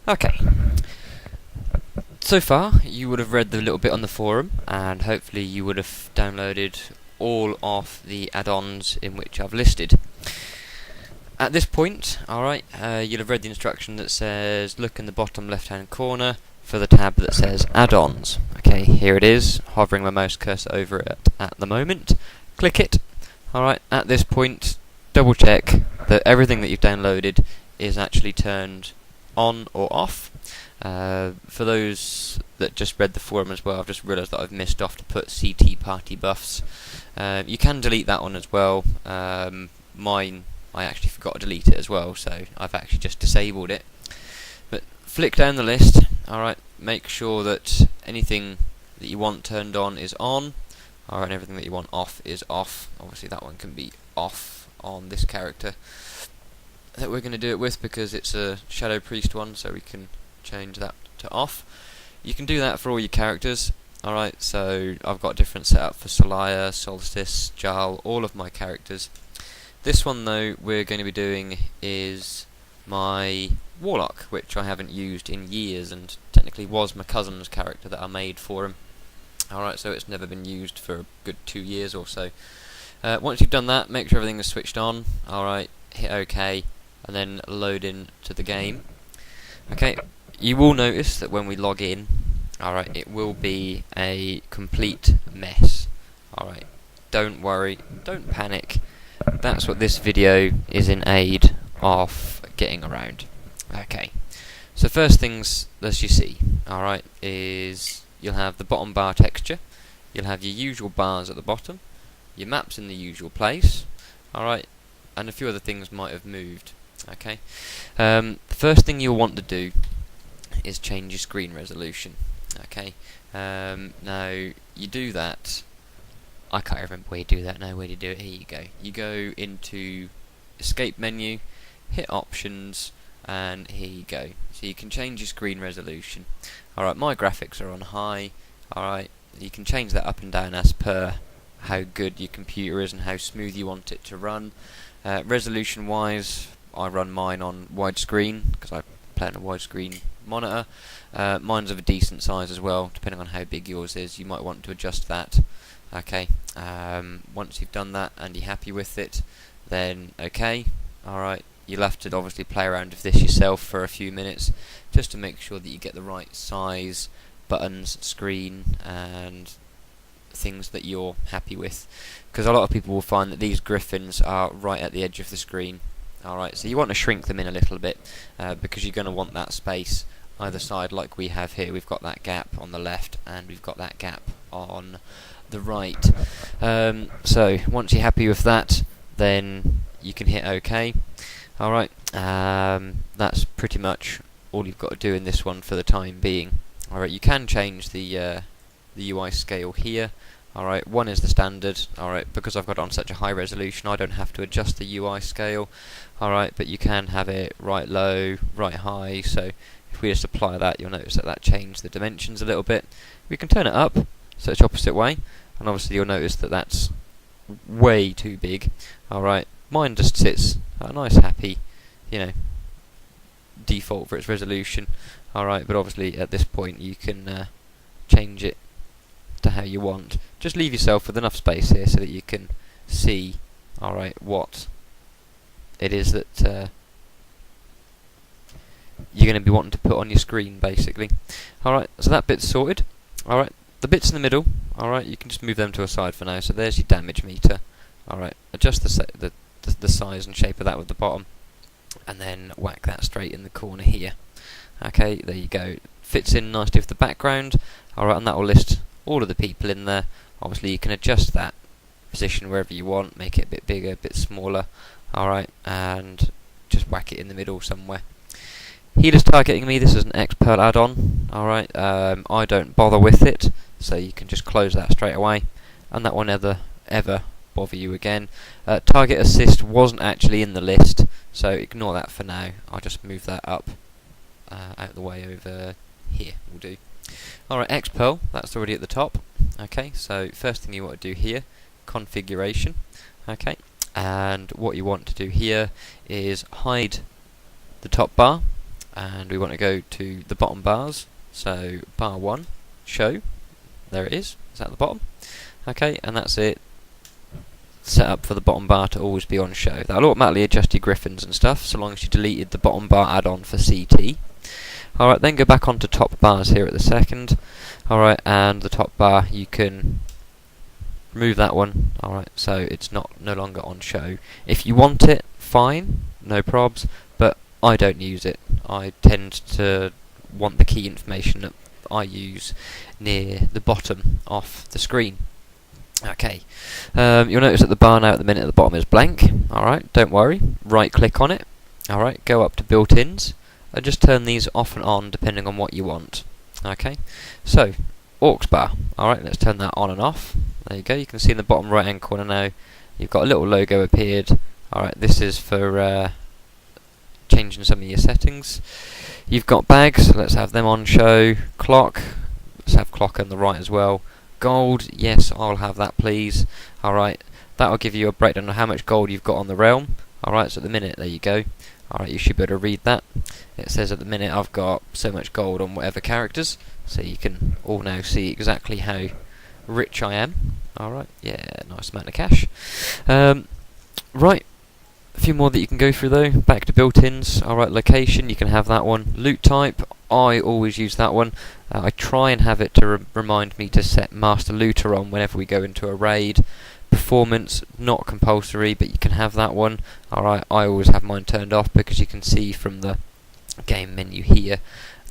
Okay, so far you would have read the little bit on the forum, and hopefully you would have downloaded all of the add-ons in which I've listed. At this point, alright, you'll have read the instruction that says look in the bottom left hand corner for the tab that says add-ons. Okay, here it is, hovering my mouse cursor over it at the moment. Click it. Alright, at this point, double check that everything that you've downloaded is actually turned on or off. For those that just read the forum as well, I've just realised that I've missed off to put CT party buffs. You can delete that one as well. Mine, I actually forgot to delete it as well, so I've actually just disabled it. But flick down the list, alright, make sure that anything that you want turned on is on, alright, and everything that you want off is off. Obviously that one can be off on this character that we're going to do it with because it's a Shadow Priest one, so we can change that to off. You can do that for all your characters. Alright, so I've got a different setup for Solaya, Solstice, Jarl, all of my characters. This one though we're going to be doing is my Warlock, which I haven't used in years and technically was my cousin's character that I made for him. Alright, so it's never been used for a good 2 years or so. Once you've done that, make sure everything is switched on. Alright, hit OK, and then load in to the game. Okay, you will notice that when we log in, alright, it will be a complete mess. Alright, don't worry, don't panic. That's what this video is in aid of getting around. Okay, so first things that you see, alright, is you'll have the bottom bar texture, you'll have your usual bars at the bottom, your maps in the usual place, alright, and a few other things might have moved. Okay, the first thing you'll want to do is change your screen resolution. Okay, now you do that. I can't remember where you do that now. Where do you do it? Here you go. You go into escape menu, hit options, and here you go. So you can change your screen resolution. Alright, my graphics are on high. Alright, you can change that up and down as per how good your computer is and how smooth you want it to run. Resolution wise, I run mine on widescreen because I play on a widescreen monitor. Mine's of a decent size as well, depending on how big yours is. You might want to adjust that. Okay, once you've done that and you're happy with it, then okay, alright, you'll have to obviously play around with this yourself for a few minutes just to make sure that you get the right size, buttons, screen, and things that you're happy with, because a lot of people will find that these griffins are right at the edge of the screen. Alright, so you want to shrink them in a little bit because you're going to want that space either side like we have here. We've got that gap on the left and we've got that gap on the right. So once you're happy with that, then you can hit OK. Alright, that's pretty much all you've got to do in this one for the time being. Alright, you can change the UI scale here. Alright, 1 is the standard. Alright, because I've got it on such a high resolution, I don't have to adjust the UI scale. Alright, but you can have it right low, right high, so if we just apply that, you'll notice that changed the dimensions a little bit. We can turn it up, so it's opposite way, and obviously you'll notice that that's way too big. Alright, mine just sits at a nice happy, default for its resolution. Alright, but obviously at this point you can change it to how you want. Just leave yourself with enough space here so that you can see, alright, what it is that you're going to be wanting to put on your screen, basically. Alright, so that bit's sorted. Alright, the bits in the middle, alright, you can just move them to a side for now. So there's your damage meter. Alright, adjust the size and shape of that with the bottom, and then whack that straight in the corner here. Okay, there you go. Fits in nicely with the background. Alright, and that will list all of the people in there. Obviously you can adjust that position wherever you want, make it a bit bigger, a bit smaller. Alright, and just whack it in the middle somewhere. Healer's targeting me. This is an X-Pearl add-on. Alright, I don't bother with it, so you can just close that straight away, and that won't ever bother you again. Target assist wasn't actually in the list, so ignore that for now. I'll just move that up out of the way over here will do. Alright, X-Pearl, that's already at the top. Okay, so first thing you want to do here, configuration. Okay, and what you want to do here is hide the top bar, and we want to go to the bottom bars. So bar 1, show, there it is, it's at the bottom. Okay, and that's it, set up for the bottom bar to always be on show. That'll automatically adjust your griffins and stuff, so long as you deleted the bottom bar add-on for CT. Alright, then go back onto top bars here at the second. Alright, and the top bar, you can remove that one. Alright, so it's no longer on show. If you want it, fine, no probs, but I don't use it. I tend to want the key information that I use near the bottom of the screen. Okay, you'll notice that the bar now at the minute at the bottom is blank. Alright, don't worry, right click on it. Alright, go up to built-ins and just turn these off and on depending on what you want. Okay, so aux bar. Alright, let's turn that on and off. There you go, you can see in the bottom right hand corner now you've got a little logo appeared. Alright, this is for changing some of your settings. You've got bags, let's have them on show. Clock, let's have clock on the right as well. Gold, yes, I'll have that please. Alright, that'll give you a breakdown of how much gold you've got on the realm. Alright, so at the minute, there you go. Alright, you should be able to read that. It says at the minute I've got so much gold on whatever characters, so you can all now see exactly how rich I am. Alright, yeah, nice amount of cash. Right, a few more that you can go through though. Back to built-ins. Alright, location, you can have that one. Loot type, I always use that one. I try and have it to remind me to set Master Looter on whenever we go into a raid. Performance, not compulsory, but you can have that one. Alright, I always have mine turned off because you can see from the game menu here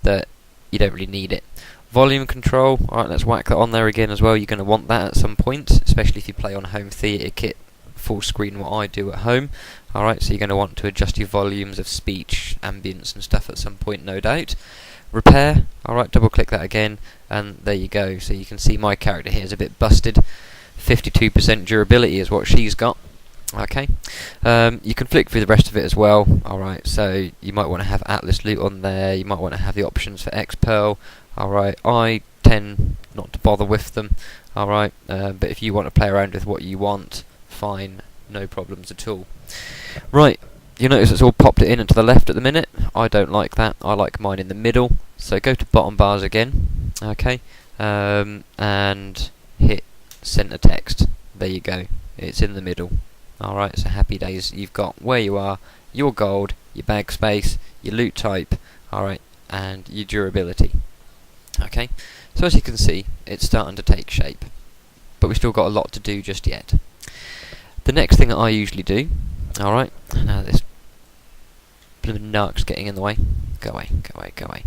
that you don't really need it. Volume control, alright, let's whack that on there again as well. You're going to want that at some point, especially if you play on home theatre kit, full screen what I do at home. Alright, so you're going to want to adjust your volumes of speech, ambience and stuff at some point, no doubt. Repair, alright, double click that again, and there you go. So you can see my character here is a bit busted. 52% durability is what she's got. Okay, you can flick through the rest of it as well. Alright, so you might want to have Atlas loot on there, you might want to have the options for X-Pearl. Alright, I tend not to bother with them. Alright, but if you want to play around with what you want, fine, no problems at all. Right, you notice it's all popped it in and to the left at the minute. I don't like that, I like mine in the middle. So go to bottom bars again, okay, and hit center text. There you go, it's in the middle. Alright, so happy days. You've got where you are, your gold, your bag space, your loot type, alright, and your durability. Okay, so as you can see, it's starting to take shape, but we've still got a lot to do just yet. The next thing that I usually do, alright, now this blooming narc's getting in the way. Go away, go away, go away.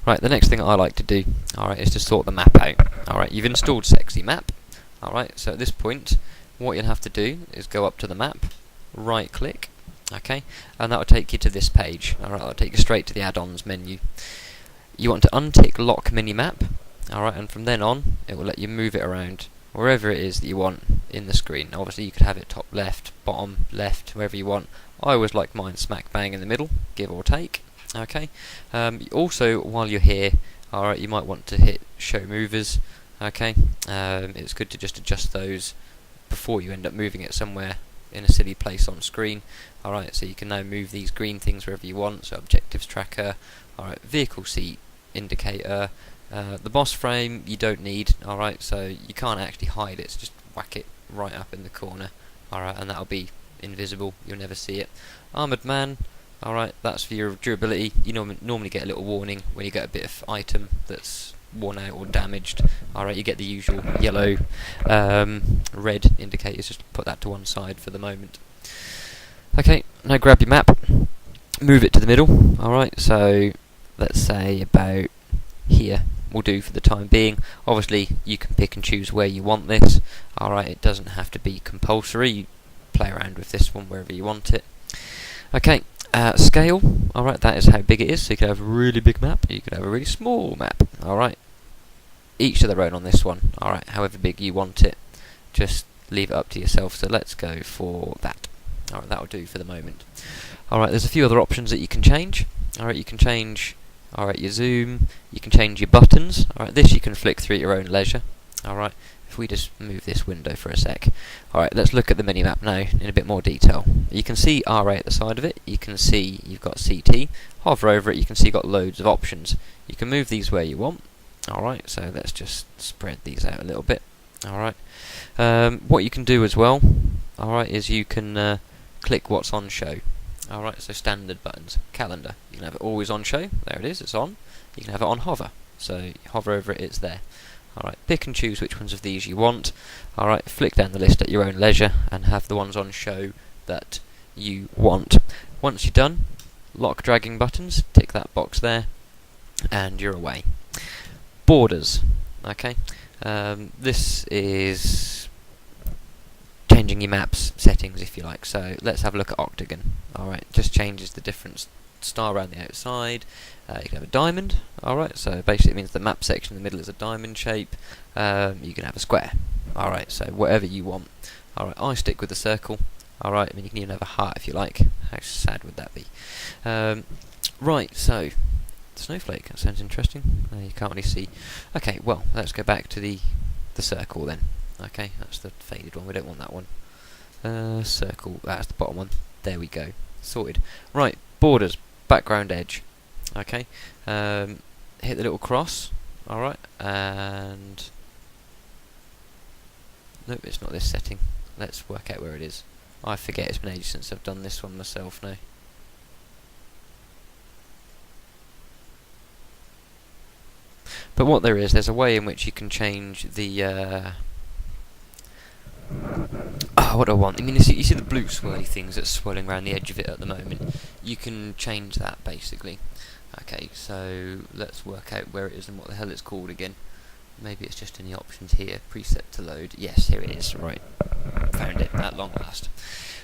Right, the next thing I like to do, alright, is to sort the map out. Alright, you've installed Sexy Map. Alright, so at this point, what you'll have to do is go up to the map, right click, okay, and that will take you to this page. Alright, that'll take you straight to the add-ons menu. You want to untick lock minimap, alright, and from then on, it will let you move it around wherever it is that you want in the screen. Now, obviously you could have it top left, bottom left, wherever you want. I always like mine smack bang in the middle, give or take. Okay. Also, while you're here, alright, you might want to hit show movers. Okay. It's good to just adjust those before you end up moving it somewhere in a silly place on screen. Alright, so you can now move these green things wherever you want. So objectives tracker, alright, vehicle seat indicator. The boss frame you don't need, alright, so you can't actually hide it, so just whack it right up in the corner, alright, and that'll be invisible, you'll never see it. Armoured man, alright, that's for your durability. You normally get a little warning when you get a bit of item that's worn out or damaged. Alright, you get the usual yellow, red indicators, just put that to one side for the moment. Okay, now grab your map, move it to the middle, alright, so let's say about here will do for the time being. Obviously you can pick and choose where you want this, alright, it doesn't have to be compulsory, you play around with this one wherever you want it. Okay, scale, alright, that is how big it is, so you could have a really big map, you could have a really small map, alright, each to their own on this one, alright, however big you want it, just leave it up to yourself, so let's go for that. Alright, that'll do for the moment. Alright, there's a few other options that you can change. Alright, you can change your zoom, you can change your buttons. Alright, this you can flick through at your own leisure. Alright, if we just move this window for a sec. Alright, let's look at the minimap now in a bit more detail. You can see RA at the side of it, you can see you've got CT, hover over it, you can see you've got loads of options. You can move these where you want. Alright, so let's just spread these out a little bit. Alright, what you can do as well, alright, is you can click what's on show. Alright, so standard buttons. Calendar, you can have it always on show, there it is, it's on. You can have it on hover, so you hover over it, it's there. Alright, pick and choose which ones of these you want. Alright, flick down the list at your own leisure and have the ones on show that you want. Once you're done, lock dragging buttons, tick that box there, and you're away. Borders, okay, this is changing your map's settings if you like, so let's have a look at octagon. Alright, just changes the different star around the outside. You can have a diamond, alright, so basically it means the map section in the middle is a diamond shape. You can have a square, alright, so whatever you want. Alright, I stick with the circle, alright, I mean you can even have a heart if you like. How sad would that be? Right, so snowflake, that sounds interesting. You can't really see. Okay, well, let's go back to the circle then. Okay, that's the faded one, we don't want that one. Circle, that's the bottom one. There we go, sorted. Right, borders, background edge. Okay, hit the little cross, alright, and nope, it's not this setting. Let's work out where it is. I forget, it's been ages since I've done this one myself now. But what there is, there's a way in which you can change the what do I want? I mean, you see the blue swirly things that's swirling around the edge of it at the moment. You can change that basically. Okay, so let's work out where it is and what the hell it's called again. Maybe it's just in the options here. Preset to load. Yes, here it is. Right, found it at long last.